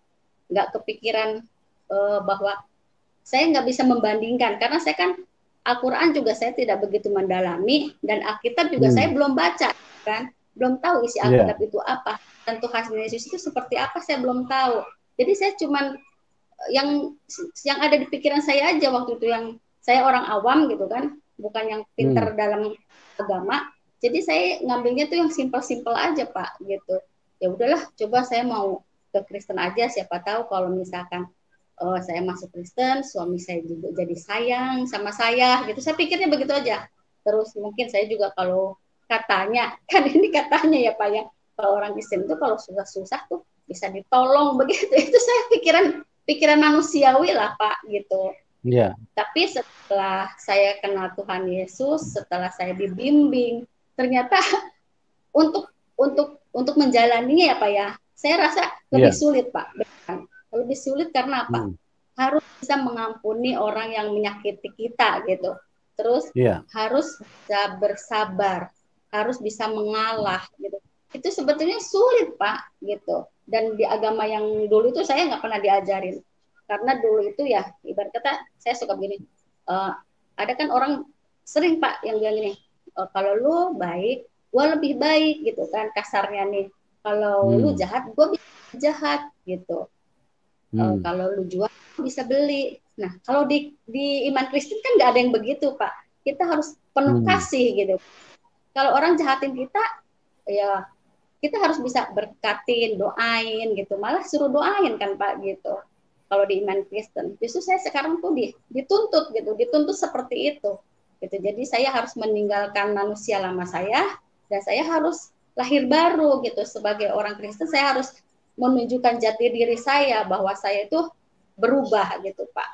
nggak kepikiran bahwa saya nggak bisa membandingkan karena saya kan Al-Quran juga saya tidak begitu mendalami, dan Alkitab juga saya Hmm. belum baca kan, belum tahu isi Ya. Alkitab itu apa, tentu Tuhan Yesus itu seperti apa saya belum tahu. Jadi saya cuman yang yang ada di pikiran saya aja waktu itu, yang saya orang awam gitu kan, bukan yang Hmm. pinter dalam agama. Jadi saya ngambilnya tuh yang simpel-simpel aja Pak gitu. Ya udahlah, coba saya mau ke Kristen aja, siapa tahu kalau misalkan saya masuk Kristen, suami saya juga jadi sayang sama saya gitu. Saya pikirnya begitu aja. Terus mungkin saya juga kalau katanya, kan ini katanya ya Pak ya, kalau orang Kristen itu kalau susah-susah tuh bisa ditolong begitu. Itu saya pikiran pikiran manusiawi lah Pak gitu. Ya. Tapi setelah saya kenal Tuhan Yesus, setelah saya dibimbing, ternyata untuk menjalaninya ya Pak ya, saya rasa lebih Ya. sulit Pak. Lebih sulit karena apa? Hmm. Harus bisa mengampuni orang yang menyakiti kita gitu. Terus Ya. harus bisa bersabar, harus bisa mengalah gitu. Itu sebetulnya sulit Pak gitu. Dan di agama yang dulu itu saya nggak pernah diajarin. Karena dulu itu ya ibarat kata saya suka begini. Ada kan orang sering Pak yang bilang gini, kalau lu baik, gue lebih baik gitu kan kasarnya nih. Kalau lu Hmm. jahat, gue bisa jahat gitu. Hmm. Kalau lu jual bisa beli. Nah, kalau di iman Kristen kan nggak ada yang begitu, Pak. Kita harus penuh Hmm. kasih gitu. Kalau orang jahatin kita, ya kita harus bisa berkatin, doain gitu. Malah suruh doain kan, Pak gitu. Kalau di iman Kristen, justru saya sekarang tuh dituntut gitu, dituntut seperti itu. Gitu. Jadi saya harus meninggalkan manusia lama saya, dan saya harus lahir baru gitu. Sebagai orang Kristen, saya harus menunjukkan jati diri saya bahwa saya itu berubah gitu Pak,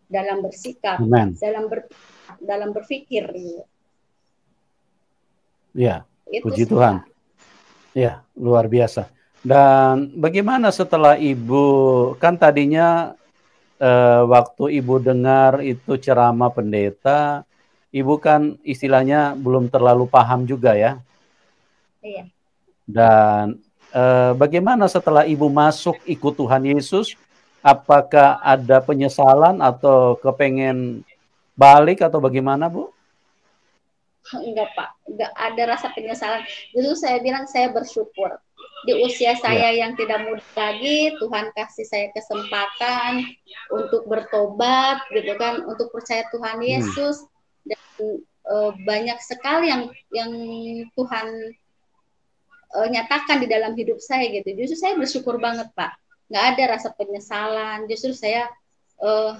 dalam bersikap, Amen. dalam berpikir gitu. Ya. Itu Puji sih Tuhan. Pak. Ya, luar biasa. Dan bagaimana setelah Ibu, kan tadinya waktu Ibu dengar itu ceramah pendeta, Ibu kan istilahnya belum terlalu paham juga ya. Iya. Dan bagaimana setelah Ibu masuk ikut Tuhan Yesus, apakah ada penyesalan atau kepengen balik atau bagaimana, Bu? Enggak Pak, enggak ada rasa penyesalan. Justru saya bilang saya bersyukur. Di usia Ya. saya yang tidak muda lagi, Tuhan kasih saya kesempatan untuk bertobat gitu kan, untuk percaya Tuhan Hmm. Yesus, dan banyak sekali yang Tuhan nyatakan di dalam hidup saya gitu. Justru saya bersyukur banget Pak. Nggak ada rasa penyesalan. Justru saya uh,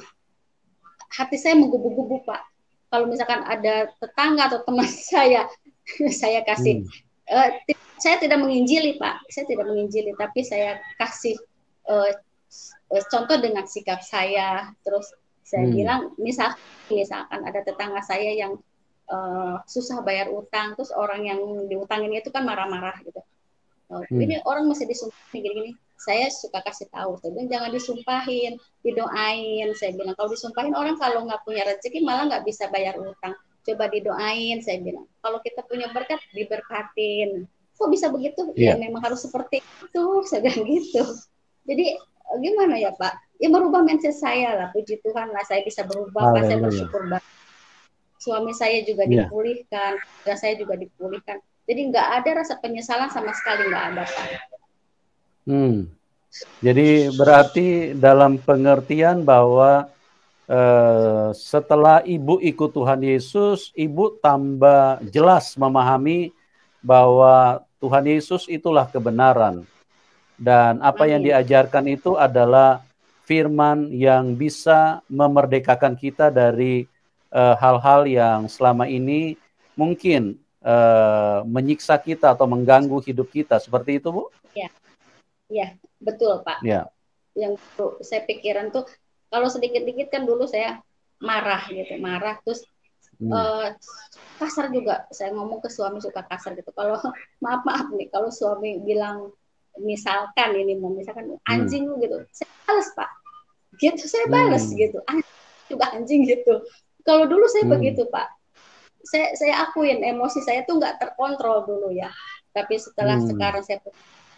hati saya menggubu-gubu Pak. Kalau misalkan ada tetangga atau teman saya kasih. Hmm. Uh, saya tidak menginjili Pak. Saya tidak menginjili, tapi saya kasih uh, contoh dengan sikap saya. Terus saya Hmm. bilang, misalkan ada tetangga saya yang susah bayar utang, terus orang yang diutangin itu kan marah-marah gitu. Hmm. Ini orang masih disumpahin gini-gini. Saya suka kasih tahu, saya bilang jangan disumpahin, didoain. Saya bilang kalau disumpahin orang kalau nggak punya rezeki malah nggak bisa bayar utang. Coba didoain, saya bilang. Kalau kita punya berkat, diberkatin. Kok bisa begitu? Ya Iya. memang harus seperti itu, saya bilang gitu. Jadi gimana ya Pak? ya merubah mindset saya lah. Puji Tuhan lah saya bisa berubah, Pak. Saya Haleluya. bersyukur banget. Suami saya juga Iya. dipulihkan, keluarga saya juga dipulihkan. Jadi nggak ada rasa penyesalan sama sekali, nggak ada, Pak. Hmm. Jadi berarti dalam pengertian bahwa setelah Ibu ikut Tuhan Yesus, Ibu tambah jelas memahami bahwa Tuhan Yesus itulah kebenaran. Dan apa yang Amin. diajarkan itu adalah firman yang bisa memerdekakan kita dari hal-hal yang selama ini mungkin menyiksa kita atau mengganggu hidup kita. Seperti itu, Bu? Ya, ya, betul, Pak. Ya. Yang saya pikiran tuh kalau sedikit-dikit kan dulu saya marah gitu, marah terus kasar juga. Saya ngomong ke suami suka kasar gitu. Kalau maaf nih, kalau suami bilang misalkan ini mau misalkan anjing lu gitu, saya balas, Pak. Gitu saya balas gitu. Anjing juga anjing gitu. Kalau dulu saya begitu, Pak. Saya akuin emosi saya tuh nggak terkontrol dulu ya. Tapi setelah sekarang saya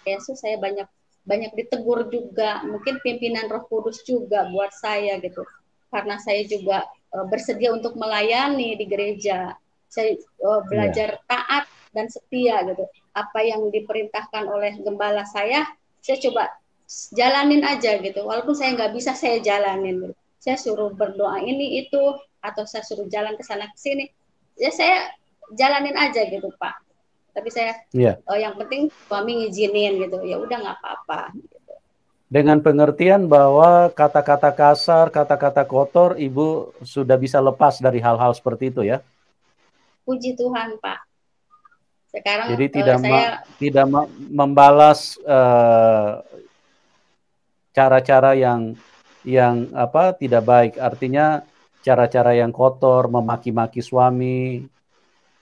Yesus, saya banyak ditegur juga, mungkin pimpinan Roh Kudus juga buat saya gitu, karena saya juga bersedia untuk melayani di gereja. Saya belajar taat dan setia gitu. Apa yang diperintahkan oleh gembala saya coba jalanin aja gitu. Walaupun saya nggak bisa, saya jalanin gitu. Saya suruh berdoa ini itu, atau saya suruh jalan ke sana ke sini, ya saya jalanin aja gitu, Pak. Tapi saya yang penting suami ngizinin gitu, ya udah nggak apa-apa gitu. Dengan pengertian bahwa kata-kata kasar, kata-kata kotor, Ibu sudah bisa lepas dari hal-hal seperti itu ya? Puji Tuhan, Pak. Sekarang Jadi saya tidak membalas cara-cara yang apa tidak baik. Artinya cara-cara yang kotor, memaki-maki suami,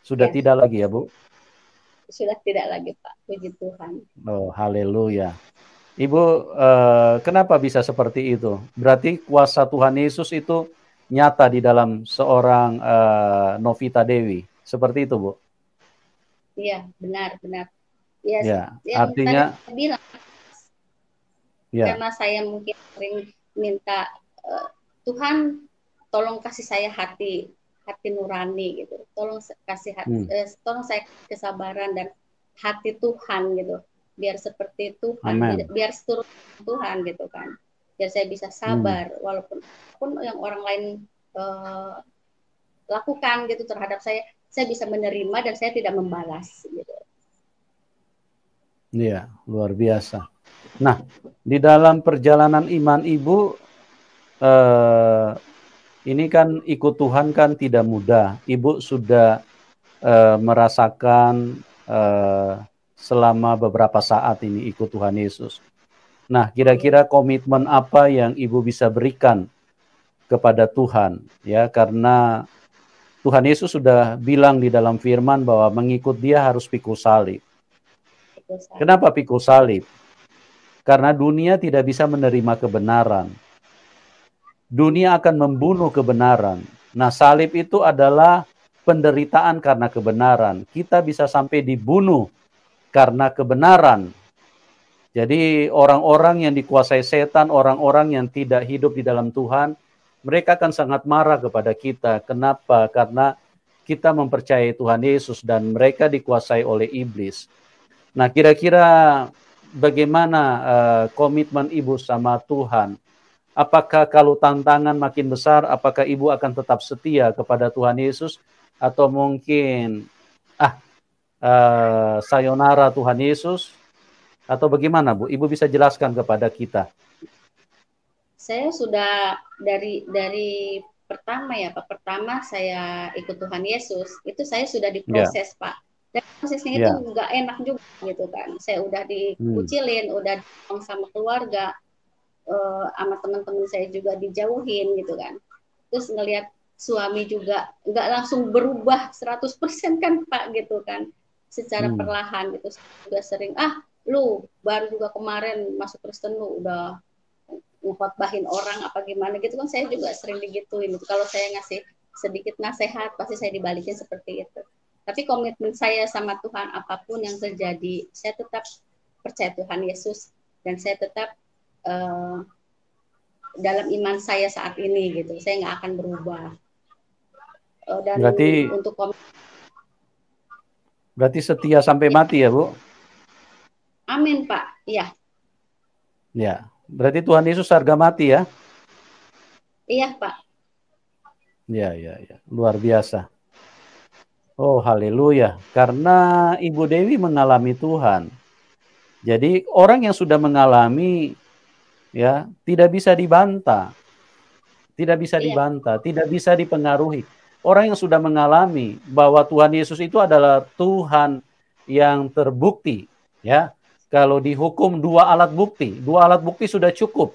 sudah ya, tidak lagi ya, Bu? sudah tidak lagi, Pak. Puji Tuhan. Oh, haleluya. Ibu, kenapa bisa seperti itu? Berarti kuasa Tuhan Yesus itu nyata di dalam seorang Novita Dewi. Seperti itu, Bu? Iya, benar. Ya, Ya, yang tadi artinya, saya bilang, ya, karena saya mungkin sering minta Tuhan tolong kasih saya hati nurani gitu. Tolong kasih tolong saya kesabaran dan hati Tuhan gitu. Biar seperti Tuhan, amin. biar seturut Tuhan gitu kan. Biar saya bisa sabar walaupun yang orang lain lakukan gitu terhadap saya bisa menerima dan saya tidak membalas gitu. Iya, luar biasa. Nah, di dalam perjalanan iman Ibu, ini kan ikut Tuhan kan tidak mudah. Ibu sudah merasakan selama beberapa saat ini ikut Tuhan Yesus. Nah, kira-kira komitmen apa yang Ibu bisa berikan kepada Tuhan? Ya, karena Tuhan Yesus sudah bilang di dalam firman bahwa mengikut Dia harus pikul salib. Kenapa pikul salib? Karena dunia tidak bisa menerima kebenaran. Dunia akan membunuh kebenaran. Nah, salib itu adalah penderitaan karena kebenaran. Kita bisa sampai dibunuh karena kebenaran. Jadi orang-orang yang dikuasai setan, orang-orang yang tidak hidup di dalam Tuhan, mereka akan sangat marah kepada kita. Kenapa? Karena kita mempercayai Tuhan Yesus dan mereka dikuasai oleh iblis. Nah, kira-kira bagaimana komitmen Ibu sama Tuhan? Apakah kalau tantangan makin besar, apakah Ibu akan tetap setia kepada Tuhan Yesus? Atau mungkin, sayonara Tuhan Yesus? Atau bagaimana, Bu? Ibu bisa jelaskan kepada kita. Saya sudah dari pertama ya, Pak. Pertama saya ikut Tuhan Yesus, itu saya sudah diproses, Pak. Dan prosesnya itu nggak enak juga gitu kan. Saya udah dikucilin, udah diomong sama keluarga, sama teman-teman saya juga dijauhin gitu kan. Terus ngelihat suami juga nggak langsung berubah 100% kan, Pak, gitu kan. Secara perlahan gitu. Saya juga sering, lu baru juga kemarin masuk Kristen lu udah ngkhotbahin orang apa gimana gitu kan, saya juga sering digituin gitu. Kalau saya ngasih sedikit nasihat pasti saya dibalikin seperti itu. Tapi komitmen saya sama Tuhan, apapun yang terjadi saya tetap percaya Tuhan Yesus dan saya tetap dalam iman saya saat ini gitu. Saya nggak akan berubah. Dan Berarti untuk berarti setia sampai ya, mati ya, Bu? amin Pak. Iya, Ya. Berarti Tuhan Yesus harga mati ya? iya Pak. Ya, ya, ya. Luar biasa. Oh, haleluya. Karena Ibu Dewi mengalami Tuhan. Jadi orang yang sudah mengalami ya tidak bisa dibantah, tidak bisa Iya, dibantah, tidak bisa dipengaruhi. Orang yang sudah mengalami bahwa Tuhan Yesus itu adalah Tuhan yang terbukti, ya. Kalau dihukum dua alat bukti sudah cukup.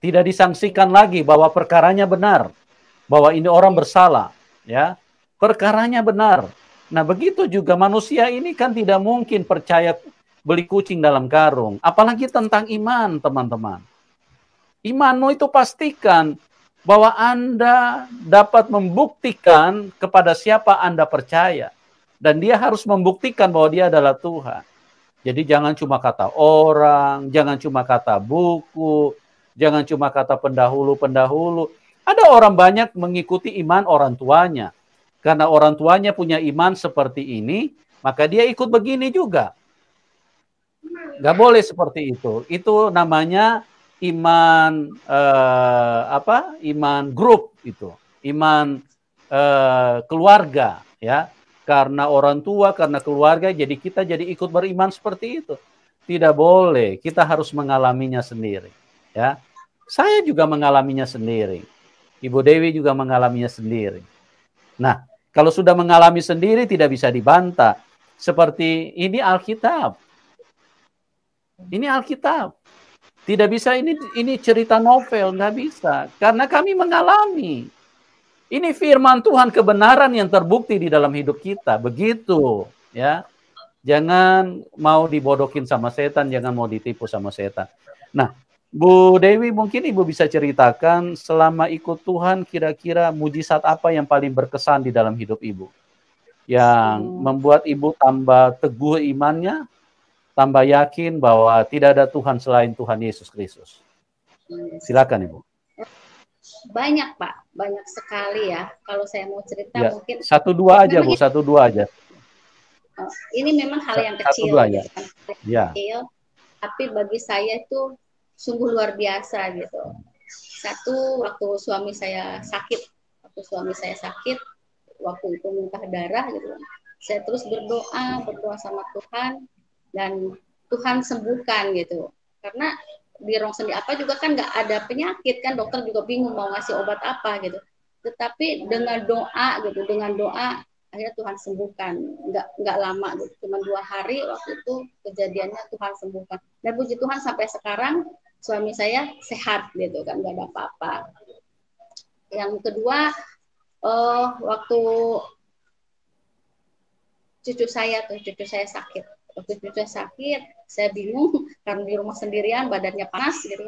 Tidak disangsikan lagi bahwa perkaranya benar, bahwa ini orang iya, bersalah, ya. Perkaranya benar. Nah, begitu juga manusia ini kan tidak mungkin percaya beli kucing dalam karung, apalagi tentang iman, teman-teman. Imanmu itu pastikan bahwa Anda dapat membuktikan kepada siapa Anda percaya. Dan dia harus membuktikan bahwa dia adalah Tuhan. Jadi jangan cuma kata orang, jangan cuma kata buku, jangan cuma kata pendahulu-pendahulu. Ada orang banyak mengikuti iman orang tuanya. Karena orang tuanya punya iman seperti ini, maka dia ikut begini juga. Nggak boleh seperti itu. Itu namanya iman Iman grup itu, iman keluarga ya. Karena orang tua, karena keluarga, jadi kita jadi ikut beriman seperti itu. Tidak boleh. Kita harus mengalaminya sendiri. Ya, saya juga mengalaminya sendiri. Ibu Dewi juga mengalaminya sendiri. Nah, kalau sudah mengalami sendiri tidak bisa dibantah. Seperti ini Alkitab. Ini Alkitab. Tidak bisa ini cerita novel, nggak bisa. Karena kami mengalami. Ini firman Tuhan kebenaran yang terbukti di dalam hidup kita. Begitu, ya. Jangan mau dibodohin sama setan, jangan mau ditipu sama setan. Nah, Bu Dewi mungkin Ibu bisa ceritakan selama ikut Tuhan kira-kira mujizat apa yang paling berkesan di dalam hidup Ibu? Yang oh, membuat Ibu tambah teguh imannya, tambah yakin bahwa tidak ada Tuhan selain Tuhan Yesus Kristus. yes. Silakan Ibu. Banyak Pak, banyak sekali ya. Kalau saya mau cerita Ya, mungkin satu dua aja memang Bu, satu dua aja. ini memang hal yang Satu dua kecil aja. gitu kan, hal yang Ya. kecil, tapi bagi saya itu sungguh luar biasa gitu. Satu, waktu suami saya sakit, waktu itu muntah darah gitu, saya terus berdoa sama Tuhan, dan Tuhan sembuhkan gitu. Karena di rongsen apa juga kan nggak ada penyakit kan, dokter juga bingung mau ngasih obat apa gitu. Tetapi dengan doa akhirnya Tuhan sembuhkan. Nggak lama gitu, cuma 2 hari waktu itu kejadiannya Tuhan sembuhkan. Dan puji Tuhan sampai sekarang suami saya sehat gitu kan, nggak ada apa-apa. Yang kedua, waktu cucu saya sakit. Waktu cucu saya sakit, saya bingung karena di rumah sendirian, badannya panas gitu.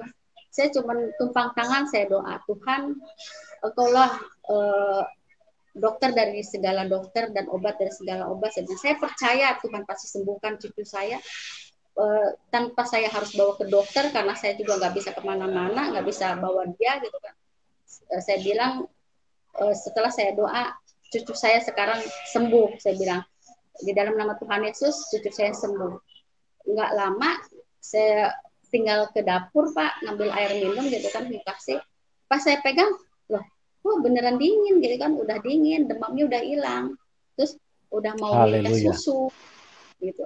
Saya cuma tumpang tangan, saya doa, Tuhan, Engkaulah dokter dari segala dokter dan obat dari segala obat. Saya percaya Tuhan pasti sembuhkan cucu saya, tanpa saya harus bawa ke dokter, karena saya juga nggak bisa kemana-mana, nggak bisa bawa dia gitu kan. Saya bilang, setelah saya doa, cucu saya sekarang sembuh. Saya bilang, di dalam nama Tuhan Yesus, cucu saya sembuh. Nggak lama, saya tinggal ke dapur, Pak, ngambil air minum gitu kan, dikasih. Pas saya pegang, loh, beneran dingin gitu kan, udah dingin, demamnya udah hilang. Terus udah mau minta Haleluya. susu gitu.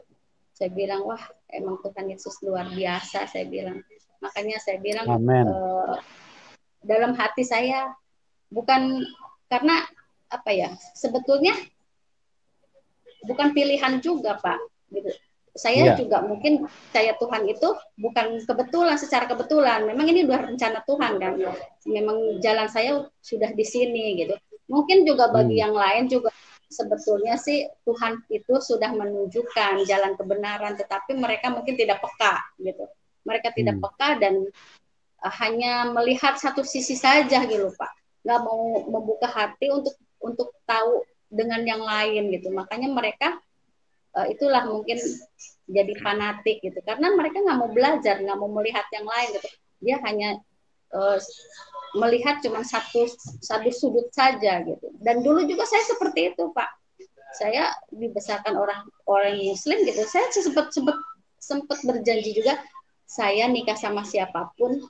Saya bilang, wah, emang Tuhan Yesus luar biasa, saya bilang. Makanya saya bilang, Amin. dalam hati saya, bukan karena apa ya, sebetulnya bukan pilihan juga Pak gitu. Saya Iya. juga mungkin saya Tuhan itu bukan kebetulan, secara kebetulan, memang ini udah rencana Tuhan kan, memang jalan saya sudah di sini gitu. Mungkin juga bagi yang lain juga sebetulnya sih Tuhan itu sudah menunjukkan jalan kebenaran, tetapi mereka mungkin tidak peka gitu. Mereka tidak peka dan hanya melihat satu sisi saja gitu Pak, nggak mau membuka hati untuk tahu dengan yang lain gitu. Makanya mereka itulah mungkin jadi fanatik gitu, karena mereka nggak mau belajar, nggak mau melihat yang lain gitu. Dia hanya uh, melihat cuma satu sudut saja gitu. Dan dulu juga saya seperti itu, Pak. Saya dibesarkan orang Muslim gitu. Saya sempat berjanji juga, saya nikah sama siapapun,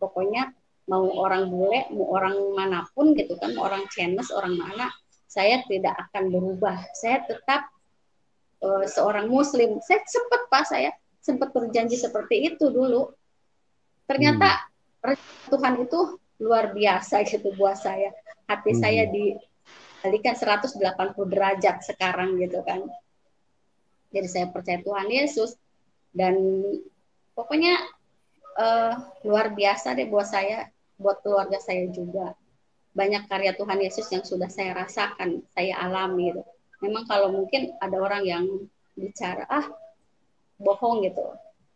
pokoknya mau orang bule, mau orang manapun gitu kan, mau orang Chinese, orang mana, saya tidak akan berubah. Saya tetap seorang Muslim. Saya sempat berjanji seperti itu dulu. Ternyata Tuhan itu luar biasa gitu buat saya. Hati saya dibalikan 180 derajat sekarang gitu kan. Jadi saya percaya Tuhan Yesus dan pokoknya luar biasa deh buat saya, buat keluarga saya juga. Banyak karya Tuhan Yesus yang sudah saya rasakan, saya alami gitu. Memang kalau mungkin ada orang yang bicara bohong gitu,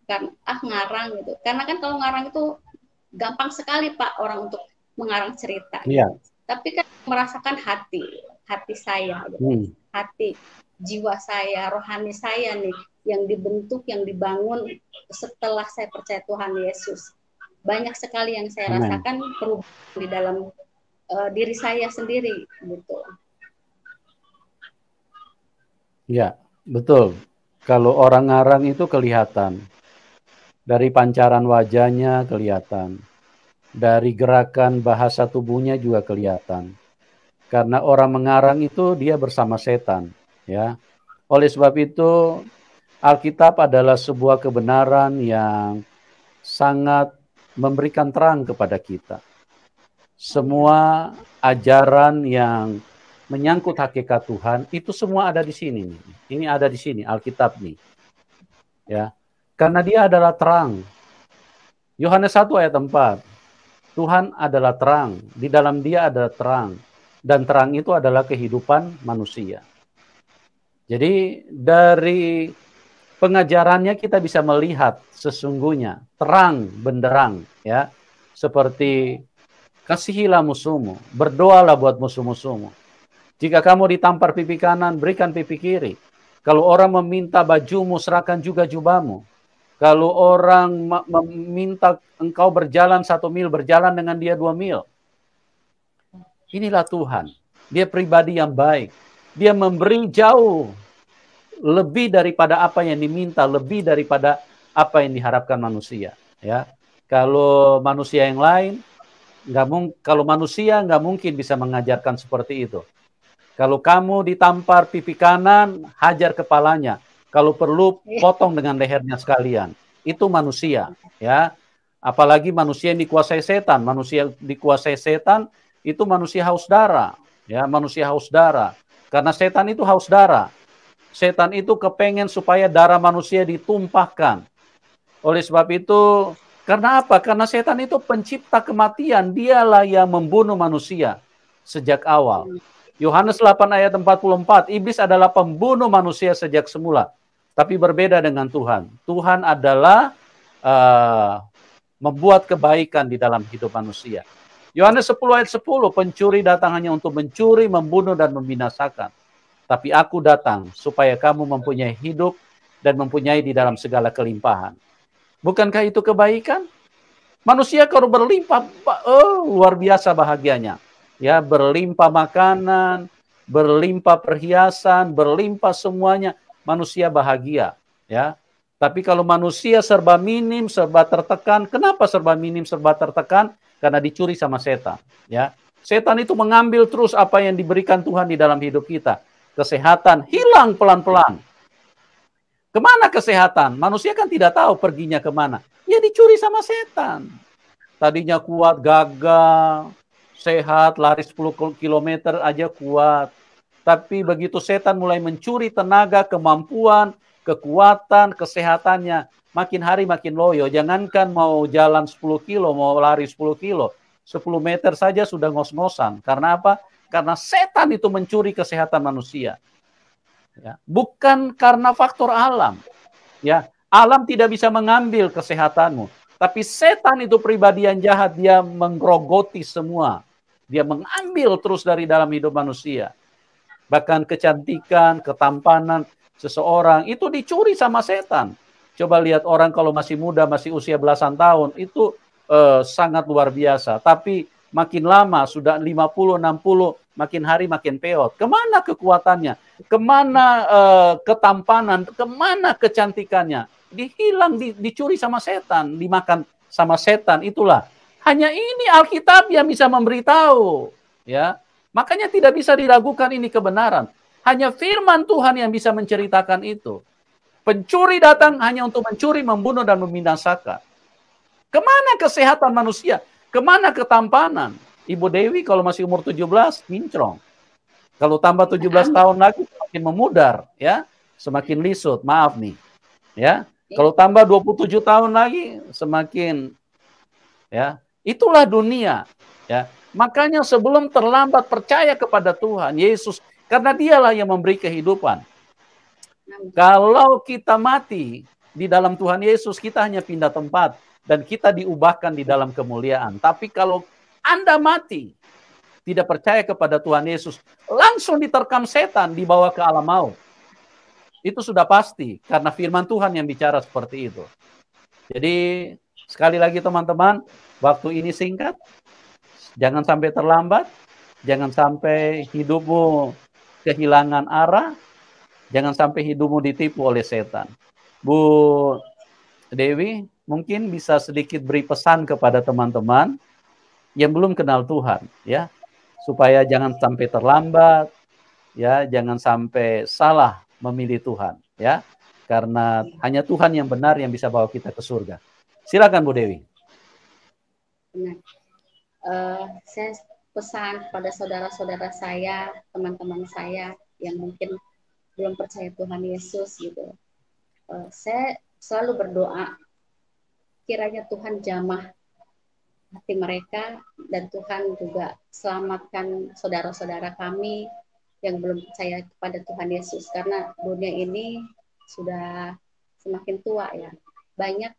kan ngarang gitu. Karena kan kalau ngarang itu gampang sekali Pak orang untuk mengarang cerita. Iya. Tapi kan merasakan hati saya, gitu. Hati jiwa saya, rohani saya nih yang dibentuk, yang dibangun setelah saya percaya Tuhan Yesus. Banyak sekali yang saya rasakan perubahan di dalam diri saya sendiri gitu. Ya, betul. Kalau orang ngarang itu kelihatan. Dari pancaran wajahnya kelihatan. Dari gerakan bahasa tubuhnya juga kelihatan. Karena orang mengarang itu dia bersama setan, ya. Oleh sebab itu Alkitab adalah sebuah kebenaran yang sangat memberikan terang kepada kita. Semua ajaran yang menyangkut hakikat Tuhan itu semua ada di sini nih. Ini ada di sini Alkitab nih. Ya. Karena dia adalah terang. Yohanes 1 ayat 4. Tuhan adalah terang, di dalam dia ada terang, dan terang itu adalah kehidupan manusia. Jadi dari pengajarannya kita bisa melihat sesungguhnya terang benderang, ya, seperti kasihilah musuhmu, berdoalah buat musuh-musuhmu. Jika kamu ditampar pipi kanan, berikan pipi kiri. Kalau orang meminta bajumu, serahkan juga jubahmu. Kalau orang meminta engkau berjalan 1 mil, berjalan dengan dia 2 mil. Inilah Tuhan. Dia pribadi yang baik. Dia memberi jauh lebih daripada apa yang diminta, lebih daripada apa yang diharapkan manusia. Ya, kalau manusia yang lain, kalau manusia nggak mungkin bisa mengajarkan seperti itu. Kalau kamu ditampar pipi kanan, hajar kepalanya. Kalau perlu potong dengan lehernya sekalian. Itu manusia, ya. Apalagi manusia yang dikuasai setan. Manusia dikuasai setan itu manusia haus darah, ya, manusia haus darah. Karena setan itu haus darah. Setan itu kepengen supaya darah manusia ditumpahkan. Oleh sebab itu, karena apa? Karena setan itu pencipta kematian. Dialah yang membunuh manusia sejak awal. Yohanes 8 ayat 44, iblis adalah pembunuh manusia sejak semula. Tapi berbeda dengan Tuhan. Tuhan adalah membuat kebaikan di dalam hidup manusia. Yohanes 10 ayat 10, pencuri datang hanya untuk mencuri, membunuh, dan membinasakan. Tapi aku datang supaya kamu mempunyai hidup dan mempunyai di dalam segala kelimpahan. Bukankah itu kebaikan? Manusia kalau berlimpah, luar biasa bahagianya. Ya, berlimpah makanan, berlimpah perhiasan, berlimpah semuanya, manusia bahagia, ya. Tapi kalau manusia serba minim, serba tertekan, kenapa serba minim, serba tertekan? Karena dicuri sama setan, ya. Setan itu mengambil terus apa yang diberikan Tuhan di dalam hidup kita. Kesehatan hilang pelan-pelan. Kemana kesehatan? Manusia kan tidak tahu perginya kemana. Ya dicuri sama setan. Tadinya kuat, gagah, sehat, lari 10 km aja kuat. Tapi begitu setan mulai mencuri tenaga, kemampuan, kekuatan, kesehatannya, makin hari makin loyo. Jangankan mau jalan 10 kilo, mau lari 10 kilo. 10 meter saja sudah ngos-ngosan. Karena apa? Karena setan itu mencuri kesehatan manusia. Ya. Bukan karena faktor alam. Ya, alam tidak bisa mengambil kesehatanmu. Tapi setan itu pribadi yang jahat, dia menggerogoti semua. Dia mengambil terus dari dalam hidup manusia. Bahkan kecantikan, ketampanan seseorang itu dicuri sama setan. Coba lihat orang kalau masih muda, masih usia belasan tahun, itu sangat luar biasa. Tapi makin lama, sudah 50, 60, makin hari makin peot. Kemana kekuatannya? Kemana ketampanan? Kemana kecantikannya? Dihilang, dicuri sama setan, dimakan sama setan. Itulah. Hanya ini Alkitab yang bisa memberitahu. Ya, makanya tidak bisa diragukan ini kebenaran. Hanya firman Tuhan yang bisa menceritakan itu. Pencuri datang hanya untuk mencuri, membunuh, dan membinasakan. Kemana kesehatan manusia? Kemana ketampanan? Ibu Dewi kalau masih umur 17, kinclong. Kalau tambah 17 tahun lagi, semakin memudar. Ya, semakin lisut, maaf nih. Ya, kalau tambah 27 tahun lagi, semakin, ya, itulah dunia. Ya, makanya sebelum terlambat percaya kepada Tuhan Yesus, karena dialah yang memberi kehidupan. Kalau kita mati di dalam Tuhan Yesus, kita hanya pindah tempat dan kita diubahkan di dalam kemuliaan. Tapi kalau Anda mati, tidak percaya kepada Tuhan Yesus, langsung diterkam setan, dibawa ke alam maut. Itu sudah pasti, karena firman Tuhan yang bicara seperti itu. Jadi, sekali lagi teman-teman, waktu ini singkat, jangan sampai terlambat, jangan sampai hidupmu kehilangan arah, jangan sampai hidupmu ditipu oleh setan. Bu Dewi, mungkin bisa sedikit beri pesan kepada teman-teman yang belum kenal Tuhan, ya, supaya jangan sampai terlambat, ya, jangan sampai salah memilih Tuhan, ya, karena hanya Tuhan yang benar yang bisa bawa kita ke surga. Silakan Bu Dewi. Benar. Saya pesan kepada saudara-saudara saya, teman-teman saya yang mungkin belum percaya Tuhan Yesus gitu. Saya selalu berdoa kiranya Tuhan jamah hati mereka dan Tuhan juga selamatkan saudara-saudara kami yang belum percaya kepada Tuhan Yesus, karena dunia ini sudah semakin tua ya. Banyak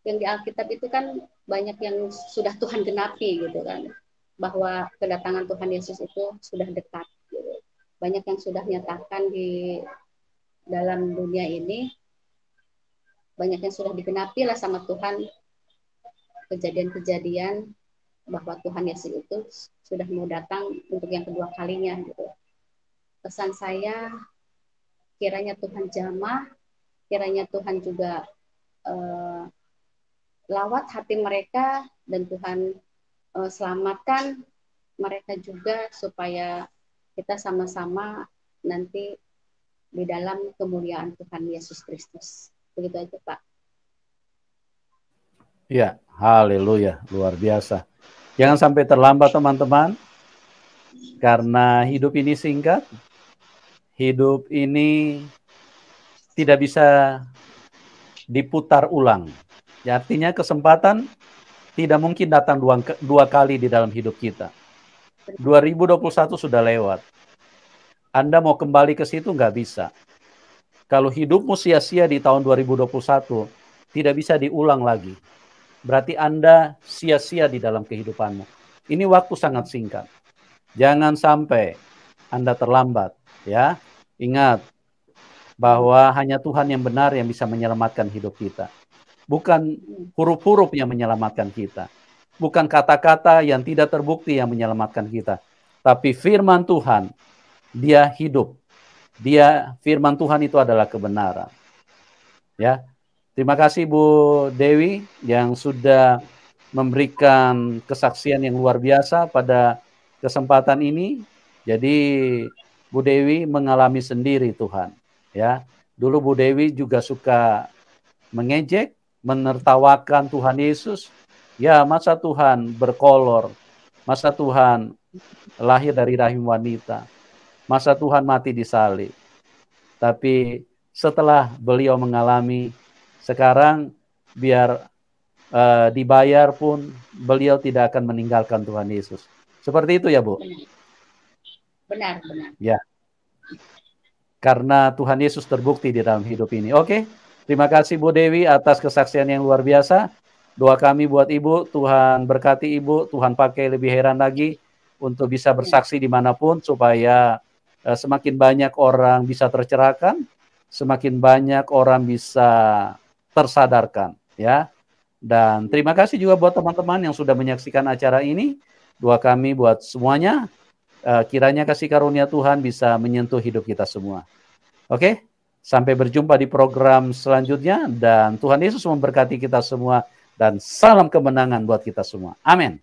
yang di Alkitab itu kan banyak yang sudah Tuhan genapi gitu kan, bahwa kedatangan Tuhan Yesus itu sudah dekat gitu. Banyak yang sudah nyatakan di dalam dunia ini, banyak yang sudah digenapi lah sama Tuhan, kejadian-kejadian bahwa Tuhan Yesus itu sudah mau datang untuk yang kedua kalinya gitu. Pesan saya, kiranya Tuhan jamah, kiranya Tuhan juga lawat hati mereka, dan Tuhan selamatkan mereka juga supaya kita sama-sama nanti di dalam kemuliaan Tuhan Yesus Kristus. Begitu aja, Pak. Ya, haleluya, luar biasa. Jangan sampai terlambat teman-teman, karena hidup ini singkat, hidup ini tidak bisa diputar ulang. Ya, artinya kesempatan tidak mungkin datang dua kali di dalam hidup kita. 2021 sudah lewat. Anda mau kembali ke situ nggak bisa. Kalau hidupmu sia-sia di tahun 2021, tidak bisa diulang lagi. Berarti Anda sia-sia di dalam kehidupanmu. Ini waktu sangat singkat. Jangan sampai Anda terlambat. Ya, ingat bahwa hanya Tuhan yang benar yang bisa menyelamatkan hidup kita. Bukan huruf-huruf yang menyelamatkan kita. Bukan kata-kata yang tidak terbukti yang menyelamatkan kita. Tapi firman Tuhan, dia hidup. Firman Tuhan itu adalah kebenaran. Ya, terima kasih Bu Dewi yang sudah memberikan kesaksian yang luar biasa pada kesempatan ini. Jadi Bu Dewi mengalami sendiri Tuhan. Ya, dulu Bu Dewi juga suka mengejek, menertawakan Tuhan Yesus. Ya, masa Tuhan berkolor, masa Tuhan lahir dari rahim wanita, masa Tuhan mati di salib. Tapi setelah beliau mengalami, sekarang biar dibayar pun beliau tidak akan meninggalkan Tuhan Yesus. Seperti itu ya, Bu? Benar. Ya. Karena Tuhan Yesus terbukti di dalam hidup ini. Oke. Terima kasih Bu Dewi atas kesaksian yang luar biasa. Doa kami buat Ibu, Tuhan berkati Ibu, Tuhan pakai lebih heran lagi untuk bisa bersaksi dimanapun, supaya semakin banyak orang bisa tercerahkan, semakin banyak orang bisa tersadarkan, ya. Dan terima kasih juga buat teman-teman yang sudah menyaksikan acara ini. Doa kami buat semuanya, kiranya kasih karunia Tuhan bisa menyentuh hidup kita semua. Oke, sampai berjumpa di program selanjutnya, dan Tuhan Yesus memberkati kita semua, dan salam kemenangan buat kita semua. Amin.